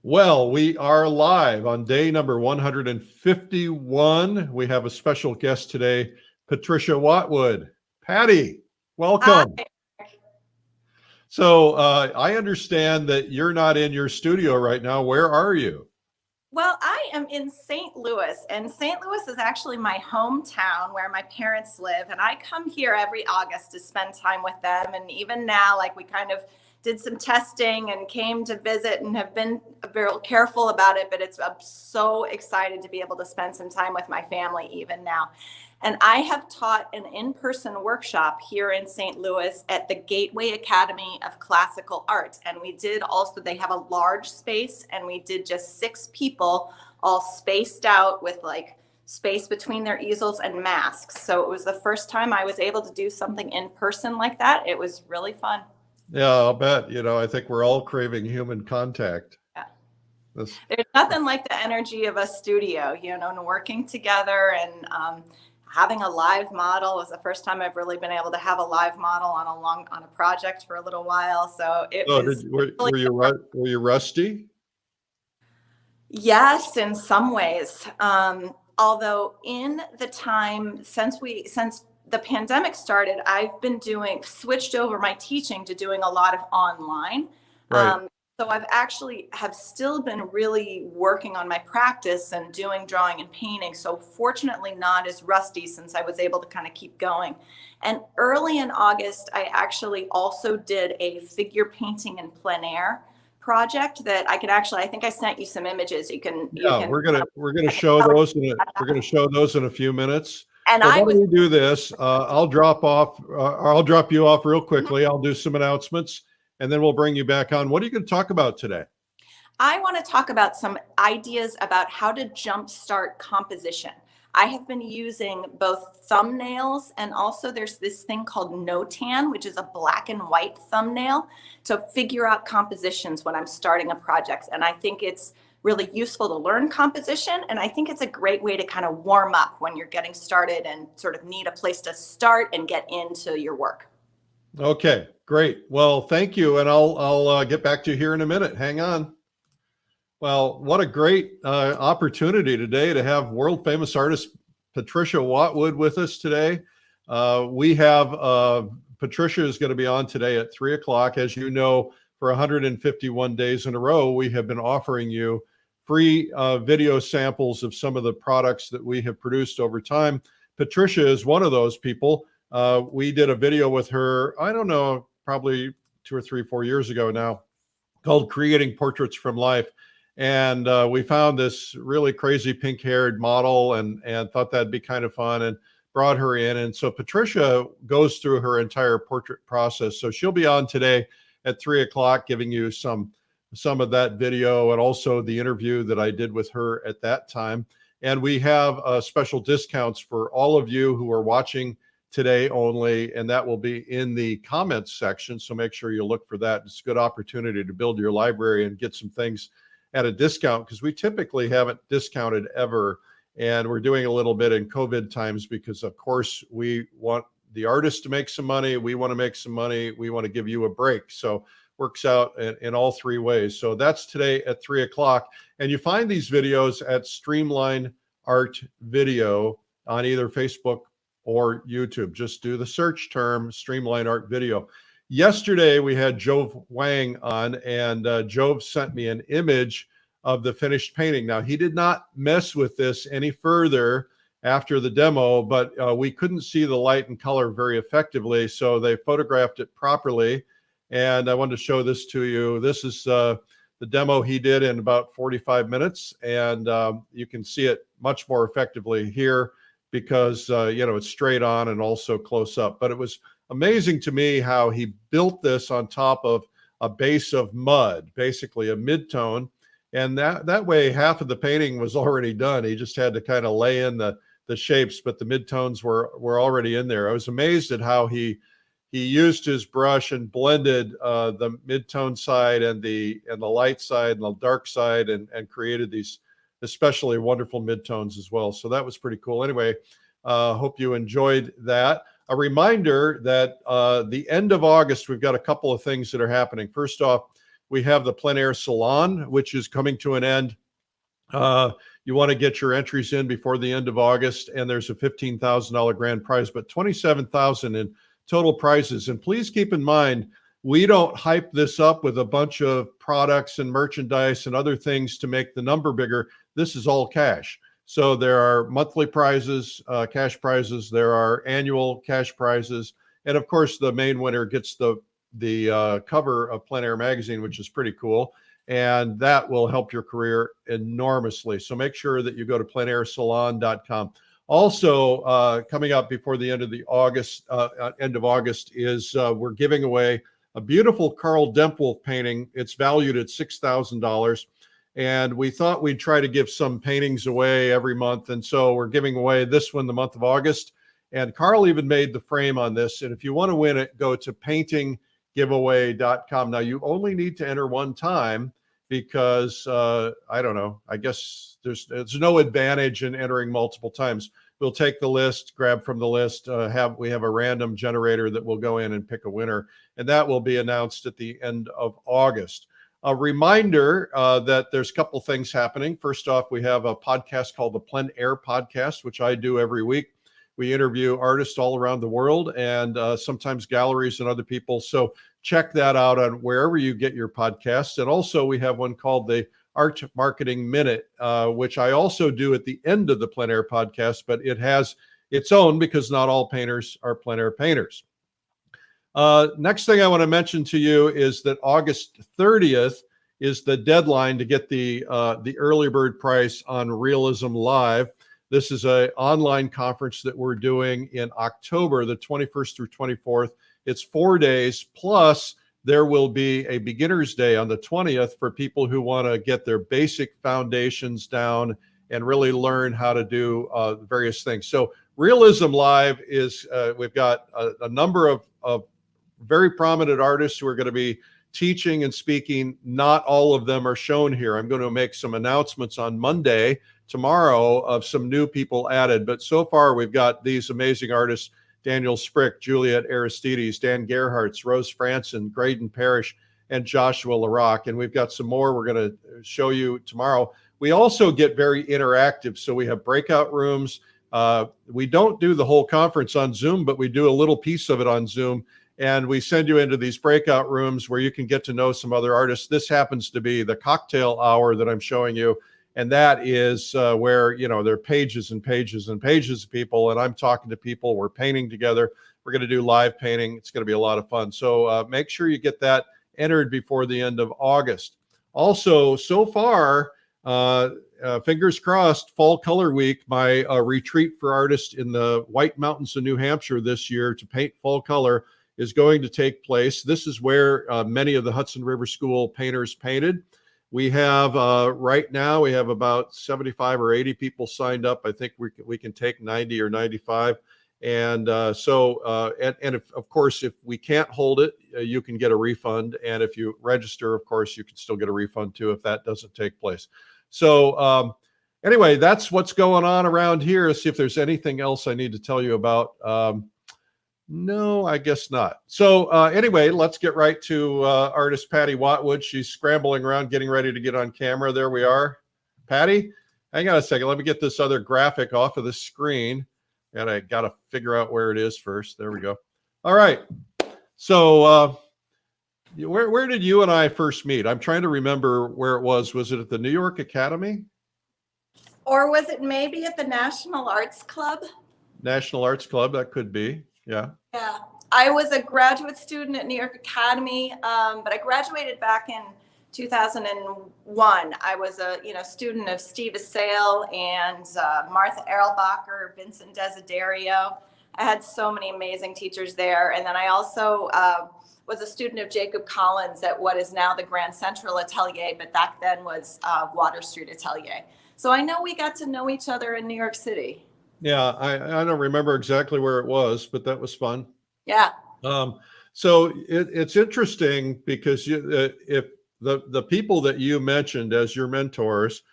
Well, we are live on day number 151. We have a special guest today, Patricia Watwood. Patty, welcome. Hi. So I understand that you're not in your studio right now. Where are you? Well, I am in St. Louis, and St. Louis is actually my hometown where my parents live. And I come here every August to spend time with them. And even now, like, we kind of did some testing and came to visit and have been very careful about it. But I'm so excited to be able to spend some time with my family even now. And I have taught an in-person workshop here in St. Louis at the Gateway Academy of Classical Art. And we did also, they have a large space, and we did just 6 people all spaced out with like space between their easels and masks. So it was the first time I was able to do something in person like that. It was really fun. Yeah, I'll bet. I think we're all craving human contact. Yeah. This... There's nothing like the energy of a studio, and working together and having a live model was the first time I've really been able to have a live model on a project for a little while. So it was. Were you rusty? Yes, in some ways. Although in the time since the pandemic started, I've been switched over my teaching to doing a lot of online. Right. So I've actually have still been really working on my practice and doing drawing and painting. So fortunately not as rusty, since I was able to kind of keep going. And early in August, I actually also did a figure painting in plein air project that I think I sent you some images. We're gonna show those in a few minutes. And why don't we do this? I'll drop you off real quickly. I'll do some announcements, and then we'll bring you back on. What are you going to talk about today? I want to talk about some ideas about how to jumpstart composition. I have been using both thumbnails, and also there's this thing called Notan, which is a black and white thumbnail, to figure out compositions when I'm starting a project. And I think it's really useful to learn composition. And I think it's a great way to kind of warm up when you're getting started and sort of need a place to start and get into your work. Okay, great. Well, thank you. And I'll get back to you here in a minute. Hang on. Well, what a great opportunity today to have world famous artist Patricia Watwood with us today. We have Patricia is going to be on today at 3 o'clock. As you know, for 151 days in a row, we have been offering you free video samples of some of the products that we have produced over time. Patricia is one of those people. We did a video with her, I don't know, probably 2 or 3, 4 years ago now, called Creating Portraits from Life. And we found this really crazy pink-haired model and thought that'd be kind of fun and brought her in. And so Patricia goes through her entire portrait process. So she'll be on today at 3 o'clock, giving you some of that video and also the interview that I did with her at that time. And we have special discounts for all of you who are watching today only, and that will be in the comments section. So make sure you look for that. It's a good opportunity to build your library and get some things at a discount, because we typically haven't discounted ever. And we're doing a little bit in COVID times because, of course, we want the artist to make some money. We want to make some money. We want to give you a break. So works out in all 3 ways. So that's today at 3 o'clock. And you find these videos at Streamline Art Video on either Facebook or YouTube. Just do the search term Streamline Art Video. Yesterday, we had Jove Wang on, and Jove sent me an image of the finished painting. Now, he did not mess with this any further after the demo, but we couldn't see the light and color very effectively, so they photographed it properly. And I wanted to show this to you. This is the demo he did in about 45 minutes, and you can see it much more effectively here because, it's straight on and also close up. But it was amazing to me how he built this on top of a base of mud, basically a mid-tone. And that way, half of the painting was already done. He just had to kind of lay in the shapes, but the mid-tones were already in there. I was amazed at how he used his brush and blended the mid-tone side and the light side and the dark side and created these especially wonderful mid-tones as well. So that was pretty cool. Anyway, hope you enjoyed that. A reminder that the end of August, we've got a couple of things that are happening. First off, We have the Plein Air Salon, which is coming to an end. You want to get your entries in before the end of August, and there's a $15,000 grand prize, but $27,000 in total prizes. And please keep in mind, we don't hype this up with a bunch of products and merchandise and other things to make the number bigger. This is all cash. So there are monthly prizes, cash prizes. There are annual cash prizes. And of course, the main winner gets the cover of Plein Air magazine, which is pretty cool. And that will help your career enormously. So make sure that you go to pleinairsalon.com. Also, coming up before the end of August is we're giving away a beautiful Carl Dempwolf painting. It's valued at $6,000. And we thought we'd try to give some paintings away every month. And so we're giving away this one the month of August. And Carl even made the frame on this. And if you want to win it, go to paintinggiveaway.com. Now, you only need to enter one time because, I don't know, I guess there's no advantage in entering multiple times. We'll take the list, grab from the list, we have a random generator that will go in and pick a winner. And that will be announced at the end of August. A reminder that there's a couple things happening. First off, we have a podcast called the Plein Air Podcast, which I do every week. We interview artists all around the world and sometimes galleries and other people. So check that out on wherever you get your podcasts. And also we have one called the Art Marketing Minute, which I also do at the end of the Plein Air Podcast, but it has its own because not all painters are plein air painters. Next thing I want to mention to you is that August 30th is the deadline to get the early bird price on Realism Live. This is an online conference that we're doing in October, the 21st through 24th. It's 4 days, plus there will be a beginner's day on the 20th for people who want to get their basic foundations down and really learn how to do various things. So Realism Live is, we've got a number of very prominent artists who are going to be teaching and speaking. Not all of them are shown here. I'm going to make some announcements on Monday, tomorrow, of some new people added. But so far, we've got these amazing artists: Daniel Sprick, Juliet Aristides, Dan Gerhartz, Rose Franson, Graydon Parrish, and Joshua LaRock. And we've got some more we're going to show you tomorrow. We also get very interactive. So we have breakout rooms. We don't do the whole conference on Zoom, but we do a little piece of it on Zoom. And we send you into these breakout rooms where you can get to know some other artists. This happens to be the cocktail hour that I'm showing you. And that is where, you know, there are pages and pages and pages of people. And I'm talking to people. We're painting together. We're going to do live painting. It's going to be a lot of fun. So make sure you get that entered before the end of August. Also, so far, fingers crossed, Fall Color Week, my retreat for artists in the White Mountains of New Hampshire this year to paint fall color, is going to take place. This is where many of the Hudson River School painters painted. We have right now, we have about 75 or 80 people signed up. I think we can take 90 or 95. And if, of course, if we can't hold it, you can get a refund. And if you register, of course, you can still get a refund too if that doesn't take place. So anyway, that's what's going on around here. Let's see if there's anything else I need to tell you about. No, I guess not. So anyway, let's get right to artist Patty Watwood. She's scrambling around, getting ready to get on camera. There we are. Patty, hang on a second. Let me get this other graphic off of the screen. And I got to figure out where it is first. There we go. All right. So where did you and I first meet? I'm trying to remember where it was. Was it at the New York Academy? Or was it maybe at the National Arts Club? National Arts Club, that could be. Yeah. Yeah. I was a graduate student at New York Academy, but I graduated back in 2001. I was a student of Steve Assail and Martha Erlbacher, Vincent Desiderio. I had so many amazing teachers there. And then I also was a student of Jacob Collins at what is now the Grand Central Atelier, but back then was Water Street Atelier. So I know we got to know each other in New York City. Yeah, I don't remember exactly where it was, but that was fun. Yeah. So it's interesting because if the people that you mentioned as your mentors,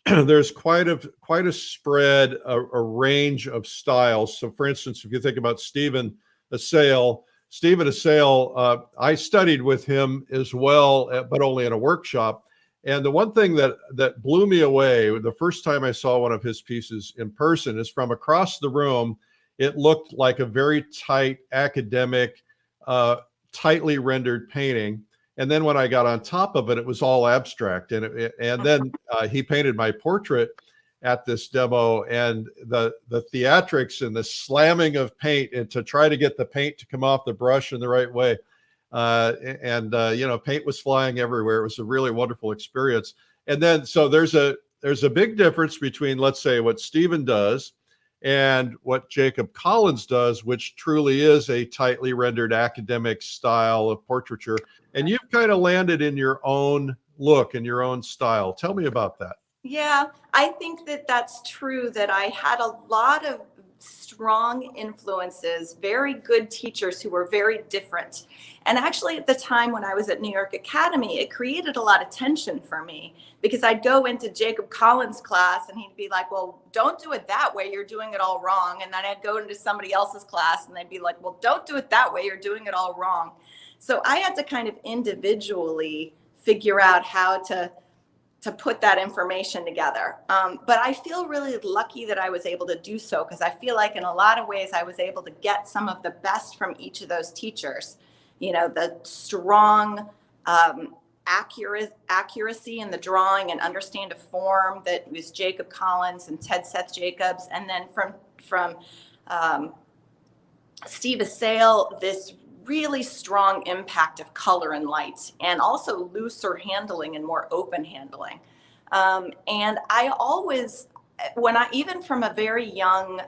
there's quite a spread, a range of styles. So for instance, if you think about Stephen Assail, Stephen Assail, I studied with him as well, but only in a workshop. And the one thing that blew me away the first time I saw one of his pieces in person is from across the room. It looked like a very tight academic, tightly rendered painting. And then when I got on top of it, it was all abstract. And then he painted my portrait at this demo, and the theatrics and the slamming of paint and to try to get the paint to come off the brush in the right way. Paint was flying everywhere. It was a really wonderful experience. And then, so there's a big difference between, let's say, what Stephen does and what Jacob Collins does, which truly is a tightly rendered academic style of portraiture. And you've kind of landed in your own look and your own style. Tell me about that. Yeah, I think that that's true, that I had a lot of strong influences, very good teachers who were very different. And actually at the time when I was at New York Academy, it created a lot of tension for me, because I'd go into Jacob Collins' class and he'd be like, well, don't do it that way, you're doing it all wrong. And then I'd go into somebody else's class and they'd be like, well, don't do it that way, you're doing it all wrong. So I had to kind of individually figure out how to put that information together. But I feel really lucky that I was able to do so, because I feel like in a lot of ways I was able to get some of the best from each of those teachers. You know, the strong accuracy in the drawing and understand a form that was Jacob Collins and Ted Seth Jacobs. And then from Steve Assail, this really strong impact of color and light, and also looser handling and more open handling. And I always, even from a very young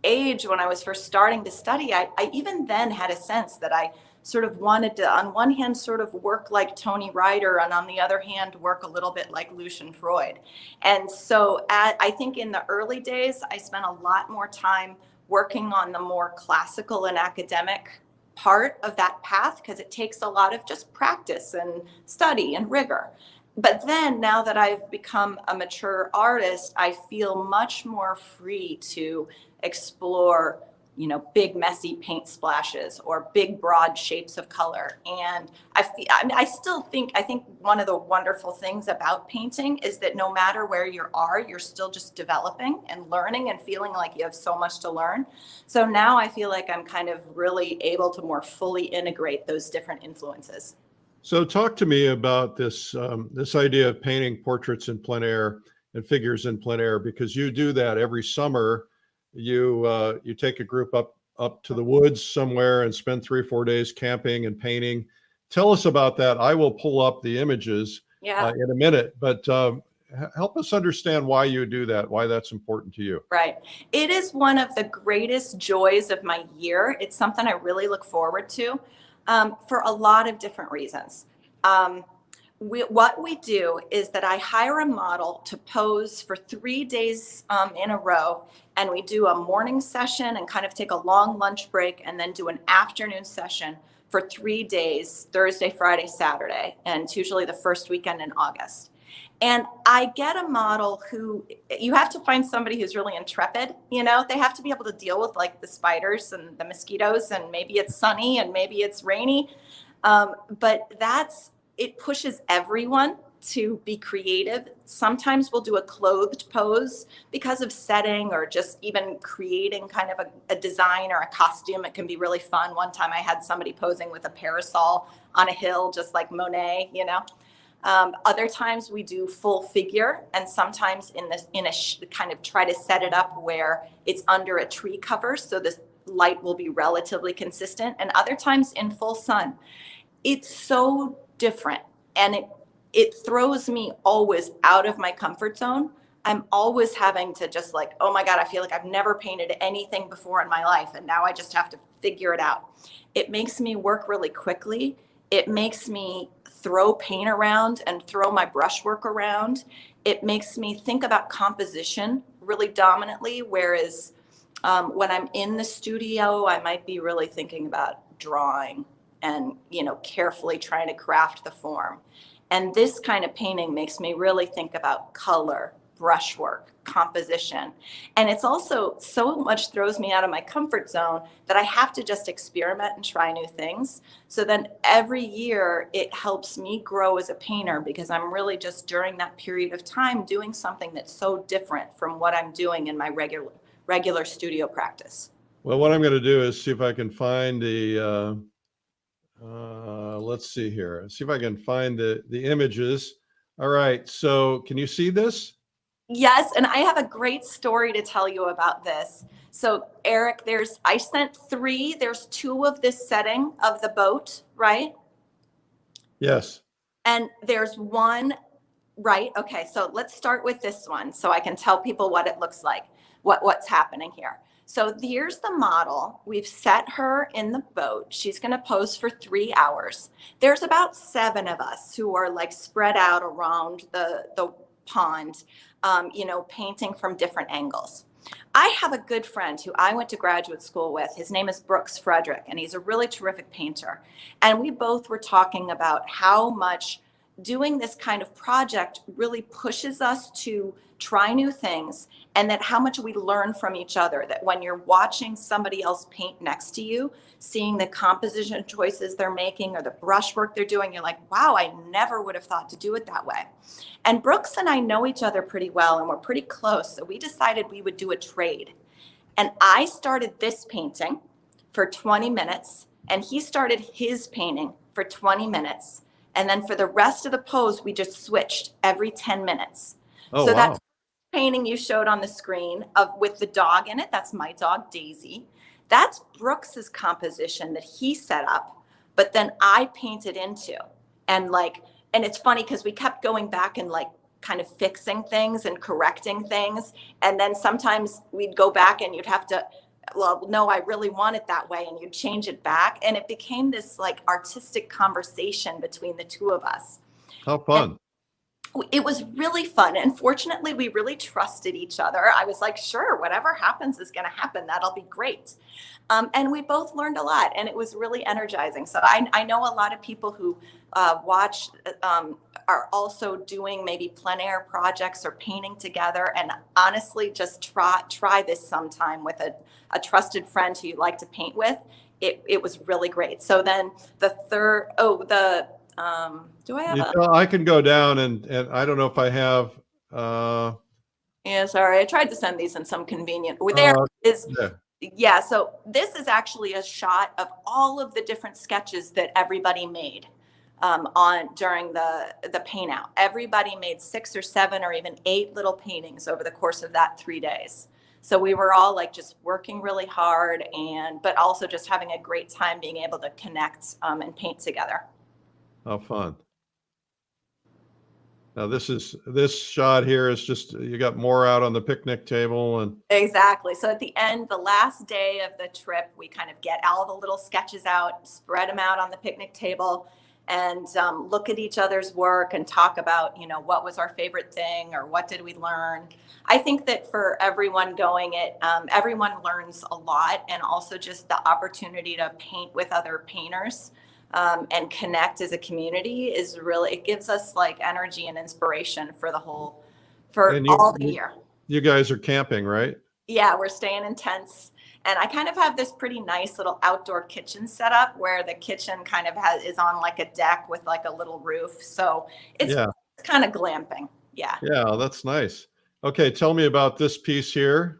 age, when I was first starting to study, I even then had a sense that I sort of wanted to, on one hand, sort of work like Tony Ryder, and on the other hand, work a little bit like Lucian Freud. And so I think in the early days, I spent a lot more time working on the more classical and academic part of that path, because it takes a lot of just practice and study and rigor. But then now that I've become a mature artist, I feel much more free to explore, you know, big messy paint splashes or big broad shapes of color. And I think one of the wonderful things about painting is that no matter where you are, you're still just developing and learning and feeling like you have so much to learn. So now I feel like I'm kind of really able to more fully integrate those different influences. So talk to me about this idea of painting portraits in plein air and figures in plein air, because you do that every summer. You take a group up to the woods somewhere and spend 3 or 4 days camping and painting. Tell us about that. I will pull up the images in a minute, but help us understand why you do that, why that's important to you. Right. It is one of the greatest joys of my year. It's something I really look forward to for a lot of different reasons. What we do is that I hire a model to pose for 3 days in a row, and we do a morning session and kind of take a long lunch break, and then do an afternoon session for 3 days, Thursday, Friday, Saturday, and it's usually the first weekend in August. And I get a model who, you have to find somebody who's really intrepid, you know, they have to be able to deal with like the spiders and the mosquitoes, and maybe it's sunny and maybe it's rainy. But it pushes everyone to be creative. Sometimes we'll do a clothed pose because of setting, or just even creating kind of a design or a costume. It can be really fun. One time I had somebody posing with a parasol on a hill, just like Monet, you know. Other times we do full figure, and sometimes kind of try to set it up where it's under a tree cover, so the light will be relatively consistent, and other times in full sun. It's so different, and it throws me always out of my comfort zone. I'm always having to just like, oh my God, I feel like I've never painted anything before in my life, and now I just have to figure it out. It makes me work really quickly. It makes me throw paint around and throw my brushwork around. It makes me think about composition really dominantly, whereas when I'm in the studio, I might be really thinking about drawing and, you know, carefully trying to craft the form. And this kind of painting makes me really think about color, brushwork, composition. And it's also so much throws me out of my comfort zone that I have to just experiment and try new things. So then every year it helps me grow as a painter, because I'm really just during that period of time doing something that's so different from what I'm doing in my regular studio practice. Well, what I'm going to do is see if I can find the, let's see here, see if I can find the images. All right. So can you see this? Yes, and I have a great story to tell you about this. So Eric, I sent 3, there's 2 of this setting of the boat, right? Yes. And there's 1, right? Okay, so let's start with this one so I can tell people what it looks like, what's happening here. So here's the model. We've set her in the boat. She's going to pose for 3 hours. There's about 7 of us who are like spread out around the pond, painting from different angles. I have a good friend who I went to graduate school with. His name is Brooks Frederick, and he's a really terrific painter. And we both were talking about how much doing this kind of project really pushes us to try new things, and that how much we learn from each other, that when you're watching somebody else paint next to you, seeing the composition choices they're making or the brushwork they're doing, you're like, wow, I never would have thought to do it that way. And Brooks and I know each other pretty well, and we're pretty close. So we decided we would do a trade. And I started this painting for 20 minutes, and he started his painting for 20 minutes. And then for the rest of the pose, we just switched every 10 minutes. Oh, so wow. that's painting you showed on the screen with the dog in it. That's my dog, Daisy. That's Brooks's composition that he set up, but then I painted into. And it's funny because we kept going back and kind of fixing things and correcting things. And then sometimes we'd go back and you'd have to, well, no, I really want it that way. And you'd change it back. And it became this artistic conversation between the 2 of us. How fun. It was really fun. And fortunately, we really trusted each other. I was like, sure, whatever happens is going to happen. That'll be great. And we both learned a lot, and it was really energizing. So I know a lot of people who watch are also doing maybe plein air projects or painting together. And honestly, just try this sometime with a trusted friend who you like to paint with. It was really great. So then the third, do I have I can go down and I don't know if I have. Yeah, sorry. I tried to send these in some convenient. There is. Yeah. So this is actually a shot of all of the different sketches that everybody made during the paint out. Everybody made 6 or 7 or even 8 little paintings over the course of that 3 days. So we were all just working really hard, but also just having a great time being able to connect and paint together. How fun. Now this shot here is just, you got more out on the picnic table and. Exactly. So at the end, the last day of the trip, we kind of get all the little sketches out, spread them out on the picnic table, and look at each other's work and talk about, what was our favorite thing or what did we learn. I think that for everyone going it, everyone learns a lot, and also just the opportunity to paint with other painters. And connect as a community is really, it gives us energy and inspiration for all the year. You guys are camping, right? Yeah, we're staying in tents. And I kind of have this pretty nice little outdoor kitchen set up where the kitchen kind of is on a deck with a little roof. So it's kind of glamping. Yeah. Yeah, that's nice. Okay, tell me about this piece here.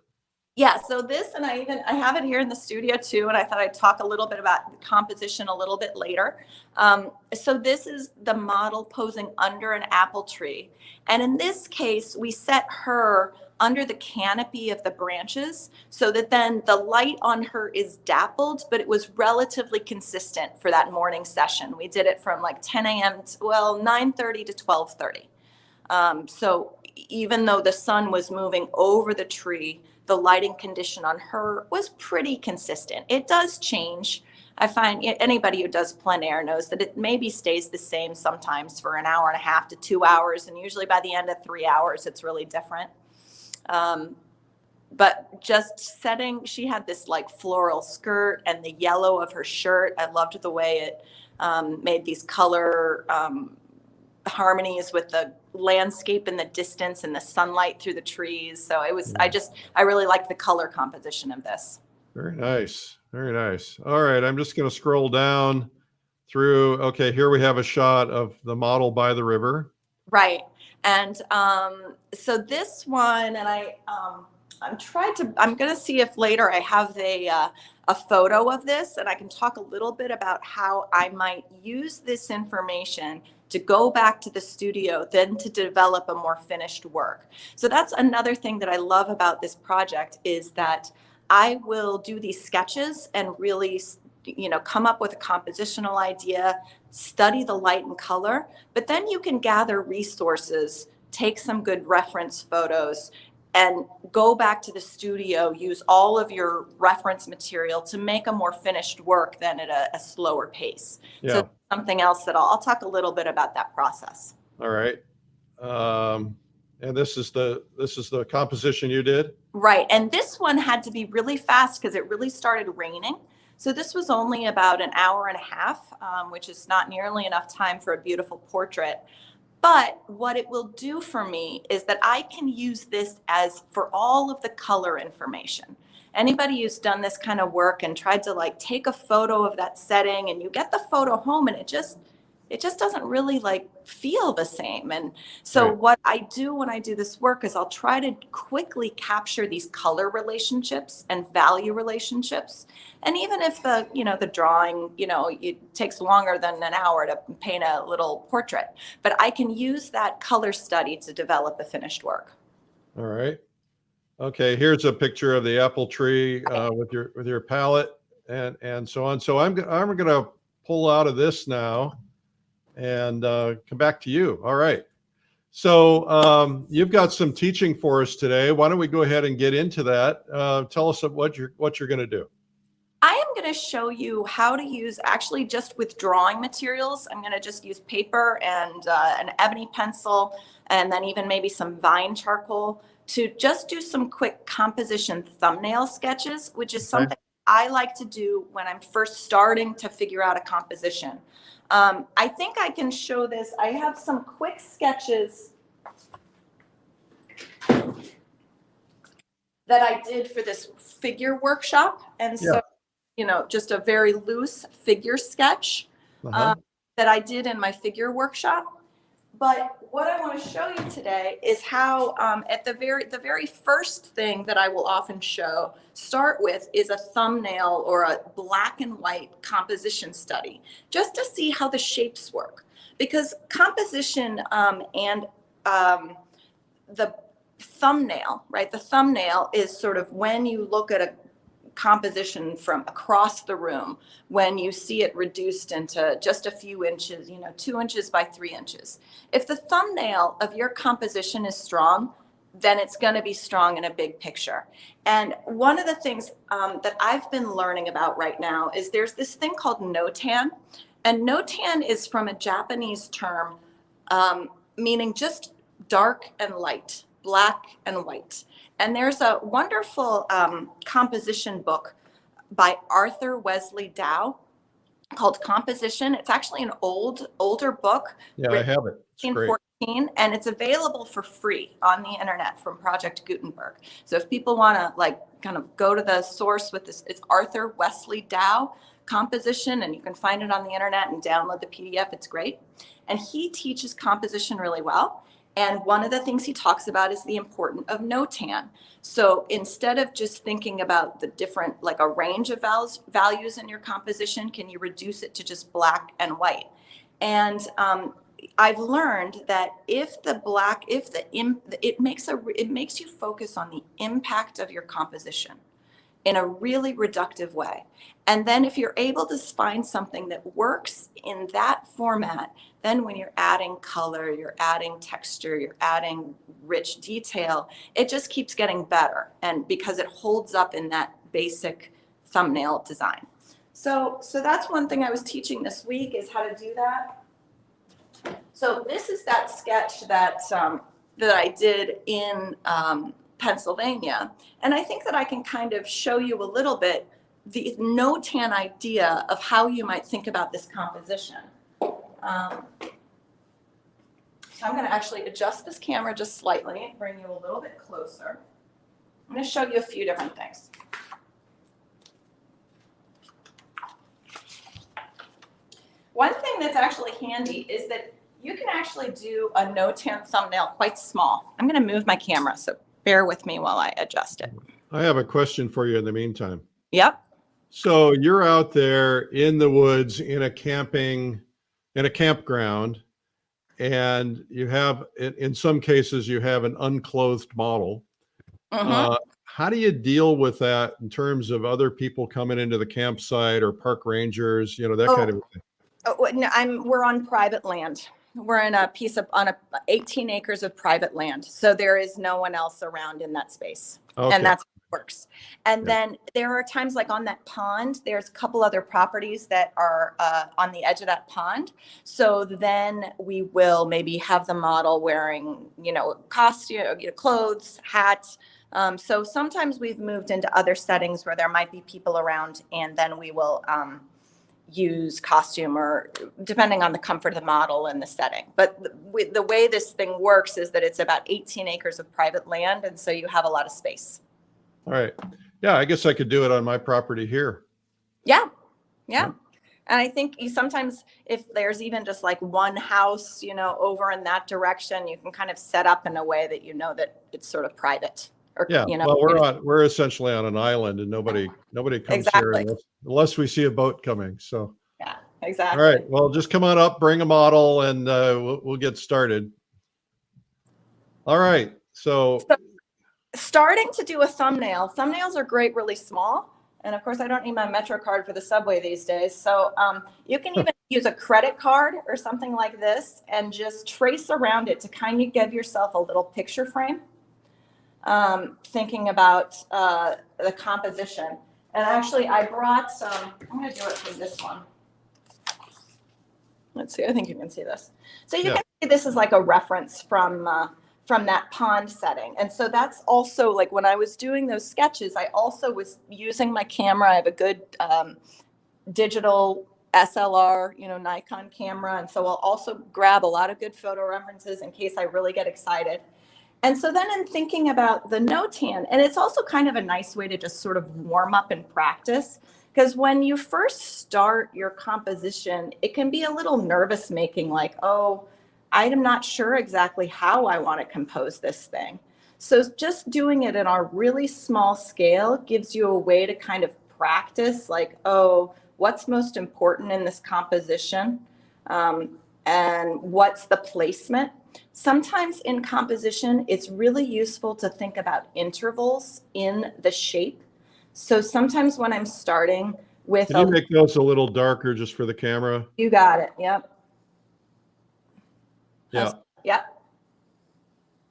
Yeah, so this, and I have it here in the studio too, and I thought I'd talk a little bit about the composition a little bit later. So this is the model posing under an apple tree. And in this case, we set her under the canopy of the branches so that then the light on her is dappled, but it was relatively consistent for that morning session. We did it from 10 a.m. to 9:30 to 12:30. So even though the sun was moving over the tree, the lighting condition on her was pretty consistent. It does change. I find anybody who does plein air knows that it maybe stays the same sometimes for an hour and a half to 2 hours. And usually by the end of 3 hours, it's really different. But just setting, she had this floral skirt and the yellow of her shirt. I loved the way it made these color harmonies with the landscape in the distance and the sunlight through the trees. So it was, I really liked the color composition of this. Very nice. Very nice. All right. I'm just going to scroll down through. Okay. Here we have a shot of the model by the river. Right. And so this one, and I'm going to see if later I have a photo of this, and I can talk a little bit about how I might use this information to go back to the studio, then to develop a more finished work. So that's another thing that I love about this project, is that I will do these sketches and really, come up with a compositional idea, study the light and color, but then you can gather resources, take some good reference photos, and go back to the studio, use all of your reference material to make a more finished work than at a slower pace. Yeah. So something else that I'll talk a little bit about that process. All right. And this is the composition you did? Right. And this one had to be really fast because it really started raining. So this was only about an hour and a half, which is not nearly enough time for a beautiful portrait. But what it will do for me is that I can use this as for all of the color information. Anybody who's done this kind of work and tried to take a photo of that setting, and you get the photo home and it just doesn't really feel the same. And so Right. what I do when I do this work is I'll try to quickly capture these color relationships and value relationships. And even if the drawing, it takes longer than an hour to paint a little portrait, but I can use that color study to develop a finished work. All right. Okay. Here's a picture of the apple tree with your palette and so on. So I'm going to pull out of this now and come back to you. All right. So you've got some teaching for us today. Why don't we go ahead and get into that? Tell us what you're going to do. I am going to show you how to use, actually just with drawing materials, I'm going to just use paper and an ebony pencil, and then even maybe some vine charcoal to just do some quick composition thumbnail sketches, which is something I like to do when I'm first starting to figure out a composition. I think I can show this. I have some quick sketches that I did for this figure workshop. And so, just a very loose figure sketch that I did in my figure workshop. But what I want to show you today is how at the very first thing that I will often start with is a thumbnail or a black and white composition study, just to see how the shapes work. Because composition and the thumbnail, right? The thumbnail is sort of when you look at a composition from across the room, when you see it reduced into just a few inches, 2 inches by 3 inches. If the thumbnail of your composition is strong, then it's going to be strong in a big picture. And one of the things that I've been learning about right now is there's this thing called notan. And notan is from a Japanese term meaning just dark and light, black and white. And there's a wonderful composition book by Arthur Wesley Dow called Composition. It's actually an older book. Yeah, I have it. It's great. 1914, and it's available for free on the internet from Project Gutenberg. So if people want to kind of go to the source with this, it's Arthur Wesley Dow Composition, and you can find it on the internet and download the PDF. It's great. And he teaches composition really well. And one of the things he talks about is the importance of notan. So instead of just thinking about the different, a range of values in your composition, can you reduce it to just black and white? And I've learned that it makes you focus on the impact of your composition in a really reductive way. And then if you're able to find something that works in that format, then when you're adding color, you're adding texture, you're adding rich detail, it just keeps getting better. And because it holds up in that basic thumbnail design. So that's one thing I was teaching this week, is how to do that. So this is that sketch that I did in Pennsylvania. And I think that I can kind of show you a little bit the notan idea of how you might think about this composition. So I'm going to actually adjust this camera just slightly and bring you a little bit closer. I'm going to show you a few different things. One thing that's actually handy is that you can actually do a no-tan thumbnail quite small. I'm going to move my camera, so bear with me while I adjust it. I have a question for you in the meantime. Yep. So you're out there in the woods in a campground, and you have, in some cases, you have an unclothed model. Mm-hmm. How do you deal with that in terms of other people coming into the campsite or park rangers, that kind of thing? Oh, no, we're on private land. We're in a 18 acres of private land. So there is no one else around in that space. Okay. And that's how it works. And Yeah. then there are times like on that pond, there's a couple other properties that are on the edge of that pond. So then we will maybe have the model wearing, costume, clothes, hat. So sometimes we've moved into other settings where there might be people around, and then we will use costume, or depending on the comfort of the model and the setting. But the way this thing works is that it's about 18 acres of private land, and so you have a lot of space. All right. Yeah, I guess I could do it on my property here. Yeah. And I think sometimes if there's even just like one house, over in that direction, you can kind of set up in a way that that it's sort of private. Or, Yeah. Well, we're essentially on an island, and nobody comes here unless we see a boat coming. So yeah, exactly. All right. Well, just come on up, bring a model, and we'll get started. All right. So starting to do a thumbnail. Thumbnails are great, really small. And of course, I don't need my Metro card for the subway these days. So you can even use a credit card or something like this and just trace around it to kind of give yourself a little picture frame. Thinking about the composition. And actually, I brought some, I'm going to do it from this one. Let's see, I think you can see this. So you can see this is like a reference from that pond setting. And so that's also like when I was doing those sketches, I also was using my camera. I have a good digital SLR, Nikon camera. And so I'll also grab a lot of good photo references in case I really get excited. And so then in thinking about the no-tan, and it's also kind of a nice way to just sort of warm up and practice, because when you first start your composition, it can be a little nervous making, like, oh, I'm not sure exactly how I want to compose this thing. So just doing it in our really small scale gives you a way to kind of practice, like, oh, what's most important in this composition? And what's the placement? Sometimes in composition, it's really useful to think about intervals in the shape. So sometimes when I'm starting with Can you make those a little darker just for the camera? You got it. Yep. Yeah. Yep.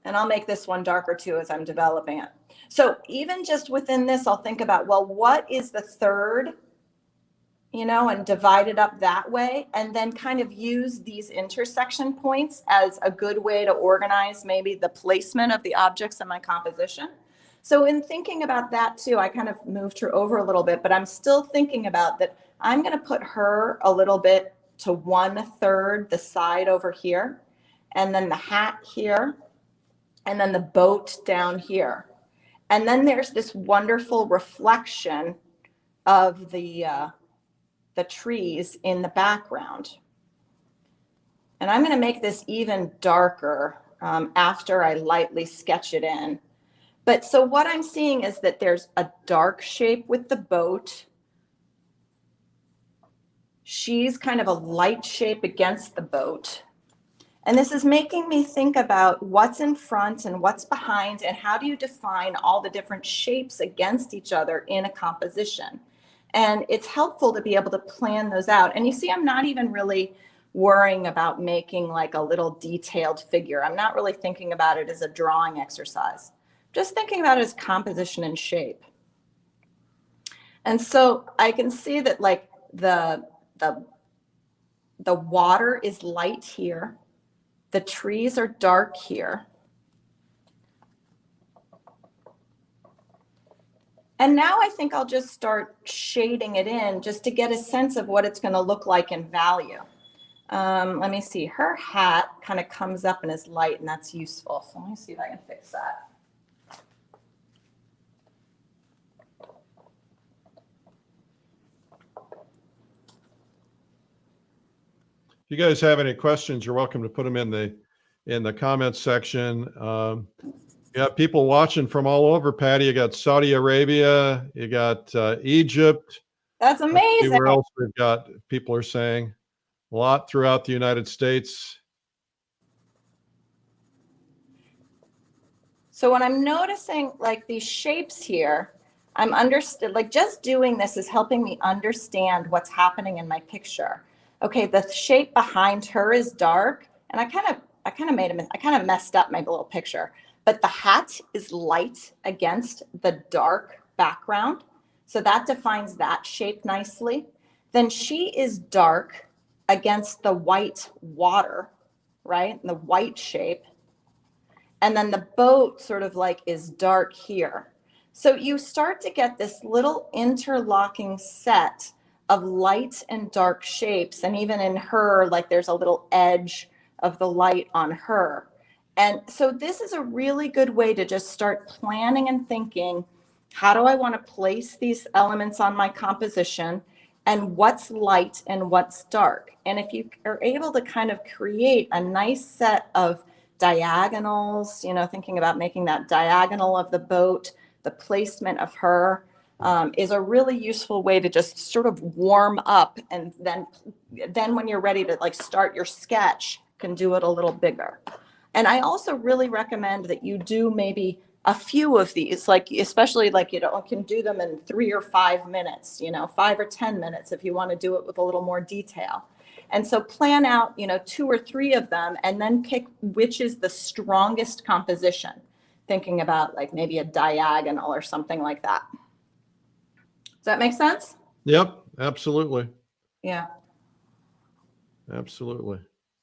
And I'll make this one darker too as I'm developing it. So even just within this, I'll think about, well, what is the third, and divide it up that way, and then kind of use these intersection points as a good way to organize maybe the placement of the objects in my composition. So in thinking about that too, I kind of moved her over a little bit, but I'm still thinking about that. I'm going to put her a little bit to 1/3 the side over here, and then the hat here, and then the boat down here. And then there's this wonderful reflection of the trees in the background. And I'm going to make this even darker after I lightly sketch it in. But so what I'm seeing is that there's a dark shape with the boat. She's kind of a light shape against the boat. And this is making me think about what's in front and what's behind, and how do you define all the different shapes against each other in a composition. And it's helpful to be able to plan those out. And you see, I'm not even really worrying about making like a little detailed figure. I'm not really thinking about it as a drawing exercise. Just thinking about it as composition and shape. And so I can see that like the water is light here. The trees are dark here. And now I think I'll just start shading it in just to get a sense of what it's going to look like in value. Let me see, her hat kind of comes up and is light, and that's useful. So let me see if I can fix that. If you guys have any questions, you're welcome to put them in the comments section. You have people watching from all over, Patty. You got Saudi Arabia, you got Egypt. That's Let's see amazing. where else we've got. People are saying a lot throughout the United States. So when I'm noticing like these shapes here, I'm understood, like just doing this is helping me understand what's happening in my picture. Okay, the shape behind her is dark, and I kind of messed up my little picture, but the hat is light against the dark background. So that defines that shape nicely. Then she is dark against the white water, right? The white shape. And then the boat sort of like is dark here. So you start to get this little interlocking set of light and dark shapes. And even in her, like there's a little edge of the light on her. And so this is a really good way to just start planning and thinking, how do I want to place these elements on my composition, and what's light and what's dark? And if you are able to kind of create a nice set of diagonals, you know, thinking about making that diagonal of the boat, the placement of her is a really useful way to just sort of warm up. And then when you're ready to like start your sketch, can do it a little bigger. And I also really recommend that you do maybe a few of these, like especially like, you know, you can do them in 3 or 5 minutes, you know, 5 or 10 minutes if you want to do it with a little more detail. And so plan out, you know, 2 or 3 of them, and then pick which is the strongest composition, thinking about like maybe a diagonal or something like that. Does that make sense? Yep, absolutely. Yeah. Absolutely.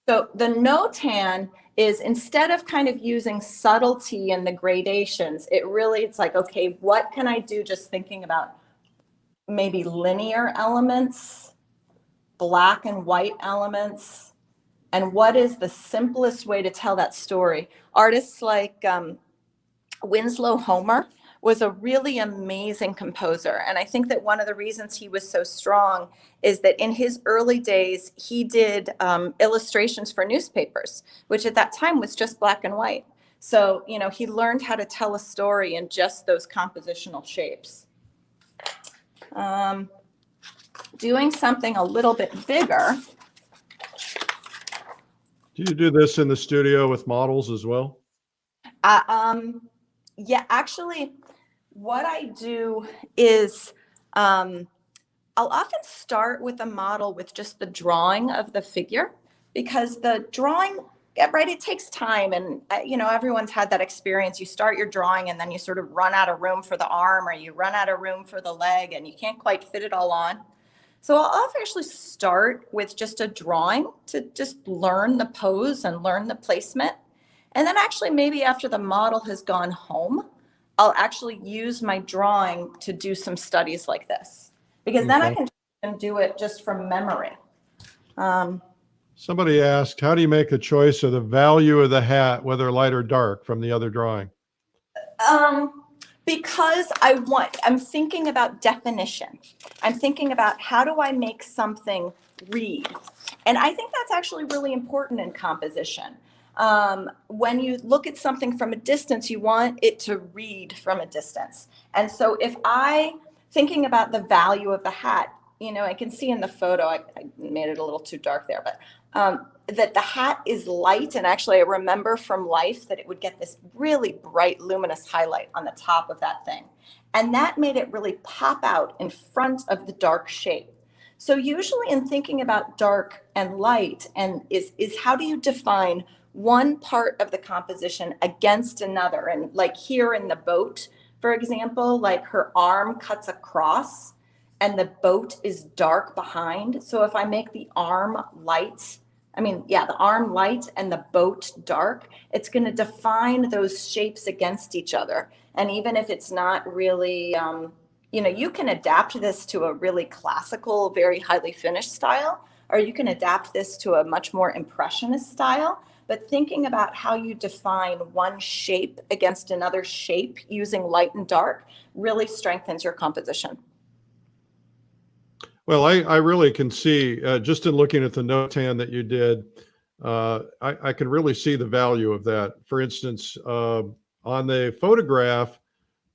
So the no-tan is, instead of kind of using subtlety in the gradations, it's like, okay, what can I do just thinking about maybe linear elements, black and white elements, and what is the simplest way to tell that story? Artists like Winslow Homer was a really amazing composer. And I think that one of the reasons he was so strong is that in his early days, he did illustrations for newspapers, which at that time was just black and white. So, you know, he learned how to tell a story in just those compositional shapes. Doing something a little bit bigger. Do you do this in the studio with models as well? Yeah, actually, what I do is I'll often start with a model with just the drawing of the figure, because the drawing, right, it takes time. And, you know, everyone's had that experience. You start your drawing and then you sort of run out of room for the arm, or you run out of room for the leg, and you can't quite fit it all on. So I'll often actually start with just a drawing to just learn the pose and learn the placement. And then actually maybe after the model has gone home, I'll actually use my drawing to do some studies like this, because then I can do it just from memory. Somebody asked, how do you make a choice of the value of the hat, whether light or dark, from the other drawing? Because I'm thinking about definition. I'm thinking about how do I make something read? And I think that's actually really important in composition. When you look at something from a distance, you want it to read from a distance. And so thinking about the value of the hat, you know, I can see in the photo, I made it a little too dark there, but that the hat is light. And actually I remember from life that it would get this really bright, luminous highlight on the top of that thing. And that made it really pop out in front of the dark shape. So usually in thinking about dark and light, and is how do you define one part of the composition against another? And like here in the boat, for example, like her arm cuts across and the boat is dark behind. So if I make the arm light, the arm light and the boat dark, it's going to define those shapes against each other. And even if it's not really, you know, you can adapt this to a really classical, very highly finished style, or you can adapt this to a much more impressionist style. But thinking about how you define one shape against another shape using light and dark really strengthens your composition. Well, I really can see, just in looking at the no-tan that you did, I can really see the value of that. For instance, on the photograph,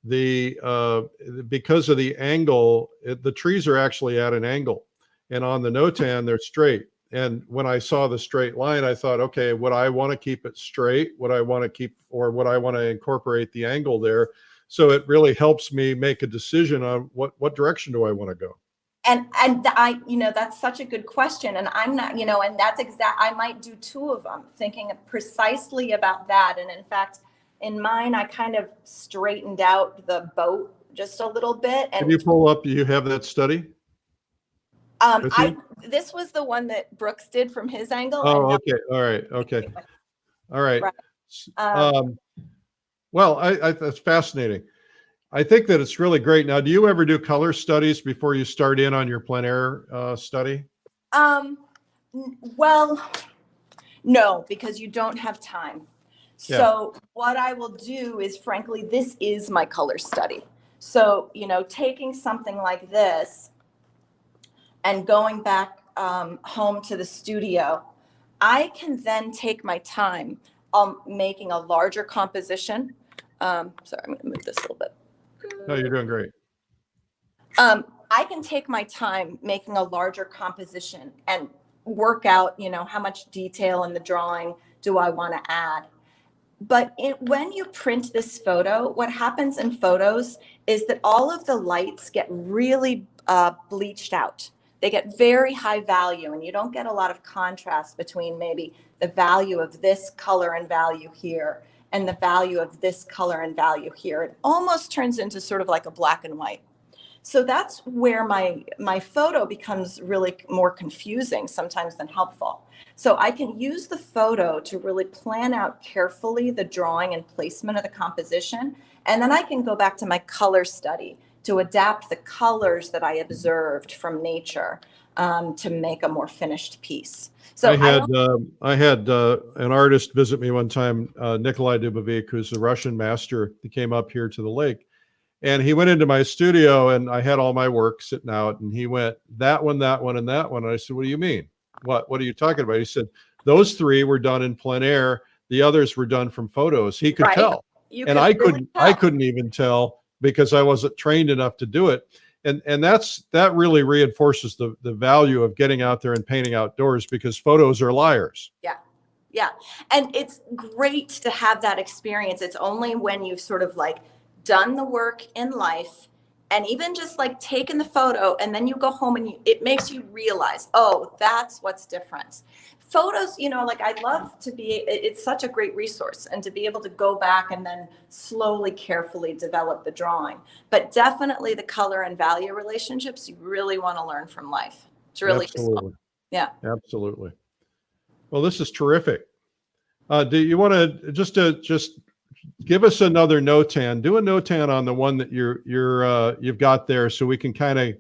because of the angle, the trees are actually at an angle, and on the no-tan they're straight. And when I saw the straight line, I thought, okay, would I want to keep it straight? Would I want to keep, or would I want to incorporate the angle there? So it really helps me make a decision on what direction do I want to go. And I, that's such a good question. And I'm not, and that's I might do two of them, thinking precisely about that. And in fact, in mine, I kind of straightened out the boat just a little bit. And can you pull up, do you have that study? This was the one that Brooks did from his angle. Oh, okay. All right. Okay. All right. Right. Well, that's fascinating. I think that it's really great. Now, do you ever do color studies before you start in on your plein air study? Well, no, because you don't have time. Yeah. So what I will do is, frankly, this is my color study. So, taking something like this and going back home to the studio, I can then take my time on making a larger composition. Sorry, I'm going to move this a little bit. No, you're doing great. I can take my time making a larger composition and work out, how much detail in the drawing do I want to add. But when you print this photo, what happens in photos is that all of the lights get really bleached out. They get very high value, and you don't get a lot of contrast between maybe the value of this color and value here and the value of this color and value here. It almost turns into sort of like a black and white. So that's where my photo becomes really more confusing sometimes than helpful. So I can use the photo to really plan out carefully the drawing and placement of the composition. And then I can go back to my color study to adapt the colors that I observed from nature to make a more finished piece. So I had an artist visit me one time, Nikolai Dubovik, who's a Russian master. He came up here to the lake, and he went into my studio, and I had all my work sitting out, and he went, that one, that one, and that one. And I said, what do you mean? What are you talking about? He said, those three were done in plein air. The others were done from photos. He could tell. And I couldn't even tell because I wasn't trained enough to do it. And that really reinforces the value of getting out there and painting outdoors, because photos are liars. Yeah. Yeah. And it's great to have that experience. It's only when you've sort of like done the work in life and even just like taken the photo, and then you go home and it makes you realize, oh, that's what's different. Photos, like I'd love to it's such a great resource, and to be able to go back and then slowly, carefully develop the drawing. But definitely the color and value relationships you really want to learn from life. It's really useful. Yeah. Absolutely. Well, this is terrific. Do you want to just give us another no-tan? Do a no-tan on the one that you've got there, so we can kind of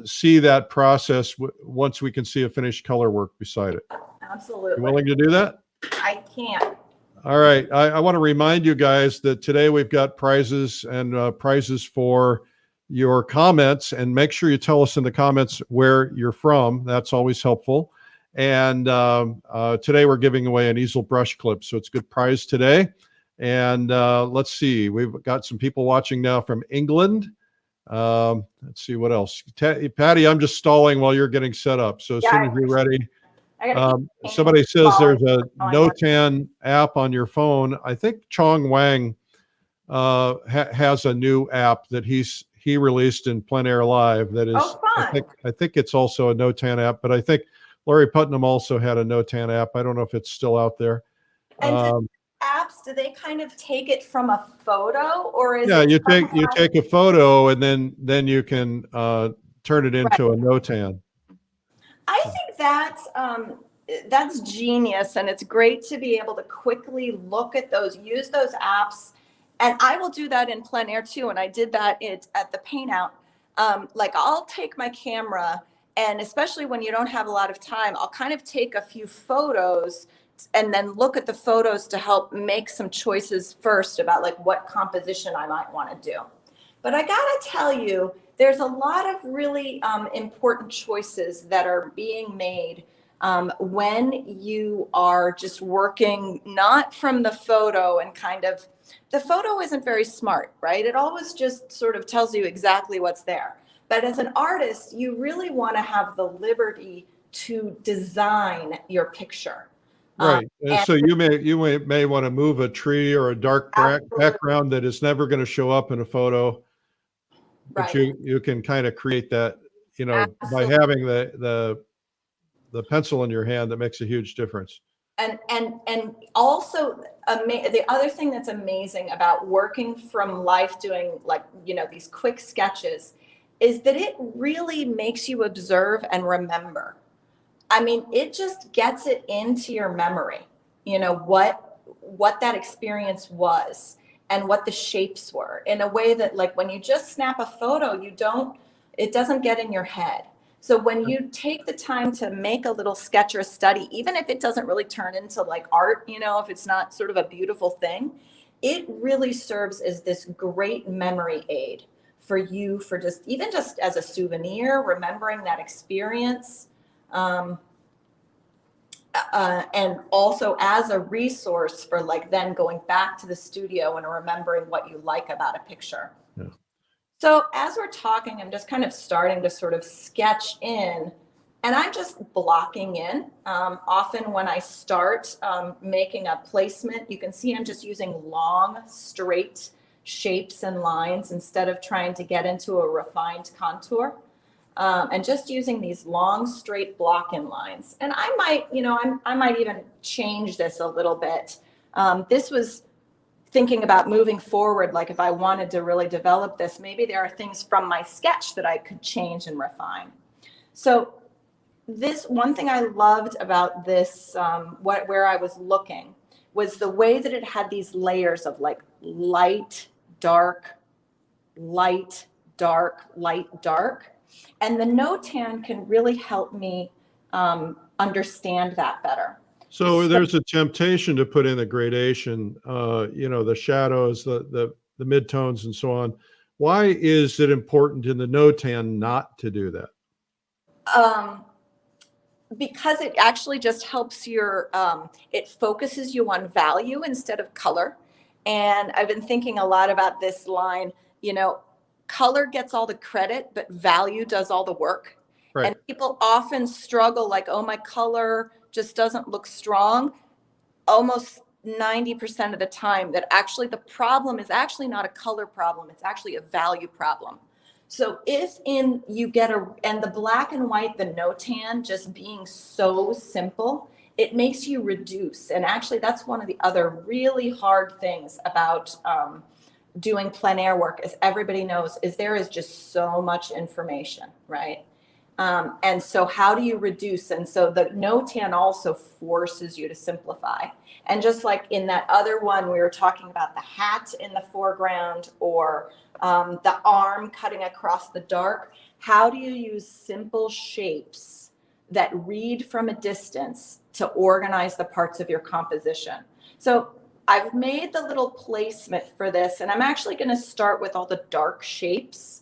see that process once we can see a finished color work beside it. Absolutely. You willing to do that? I can. All right. I want to remind you guys that today we've got prizes, and prizes for your comments, and make sure you tell us in the comments where you're from. That's always helpful. And today we're giving away an easel brush clip, so it's a good prize today. And let's see, we've got some people watching now from England. Let's see what else. Patty, I'm just stalling while you're getting set up. So as soon as you're ready, somebody says there's a no-tan app on your phone. I think Chong Wang has a new app that he released in Plein Air Live. That is, I think it's also a no-tan app, but I think Larry Putnam also had a no-tan app. I don't know if it's still out there. And apps, do they kind of take it from a photo, or is you take a photo and then you can turn it into a no-tan. I think that's genius, and it's great to be able to quickly look at use those apps. And I will do that in plein air too, and I did that at the paint out. Like I'll take my camera And especially when you don't have a lot of time, I'll kind of take a few photos and then look at the photos to help make some choices first about like what composition I might want to do. But I gotta tell you, there's a lot of really important choices that are being made when you are just working not from the photo and kind of, the photo isn't very smart, right? It always just sort of tells you exactly what's there. But as an artist, you really want to have the liberty to design your picture. Right. And So you may want to move a tree or a dark absolutely, background that is never going to show up in a photo, but right. you can kind of create that, by Absolutely. having the pencil in your hand. That makes a huge difference. And also the other thing that's amazing about working from life, doing like, these quick sketches, is that it really makes you observe and remember. I mean, it just gets it into your memory, what that experience was and what the shapes were, in a way that, like, when you just snap a photo, it doesn't get in your head. So when you take the time to make a little sketch or a study, even if it doesn't really turn into like art, if it's not sort of a beautiful thing, it really serves as this great memory aid for you, for just as a souvenir, remembering that experience. And also as a resource for like then going back to the studio and remembering what you like about a picture. Yeah. So as we're talking, I'm just kind of starting to sort of sketch in, and I'm just blocking in. Often when I start making a placement, you can see I'm just using long, straight shapes and lines instead of trying to get into a refined contour. And just using these long, straight block-in lines. And I might even change this a little bit. This was thinking about moving forward, like if I wanted to really develop this, maybe there are things from my sketch that I could change and refine. So this one thing I loved about this, where I was looking, was the way that it had these layers of like light, dark, light, dark, light, dark. And the no-tan can really help me understand that better. So there's a temptation to put in the gradation, the shadows, the midtones, and so on. Why is it important in the no-tan not to do that? Because it actually just helps it focuses you on value instead of color. And I've been thinking a lot about this line, color gets all the credit, but value does all the work. Right. And people often struggle like, oh, my color just doesn't look strong. Almost 90% of the time, that actually the problem is actually not a color problem. It's actually a value problem. So and the black and white, the no-tan, just being so simple, it makes you reduce. And actually that's one of the other really hard things about doing plein air work, as everybody knows, is there is just so much information, right? And so how do you reduce? And so the no-tan also forces you to simplify. And just like in that other one, we were talking about the hat in the foreground, or the arm cutting across the dark. How do you use simple shapes that read from a distance to organize the parts of your composition? So I've made the little placement for this, and I'm actually going to start with all the dark shapes.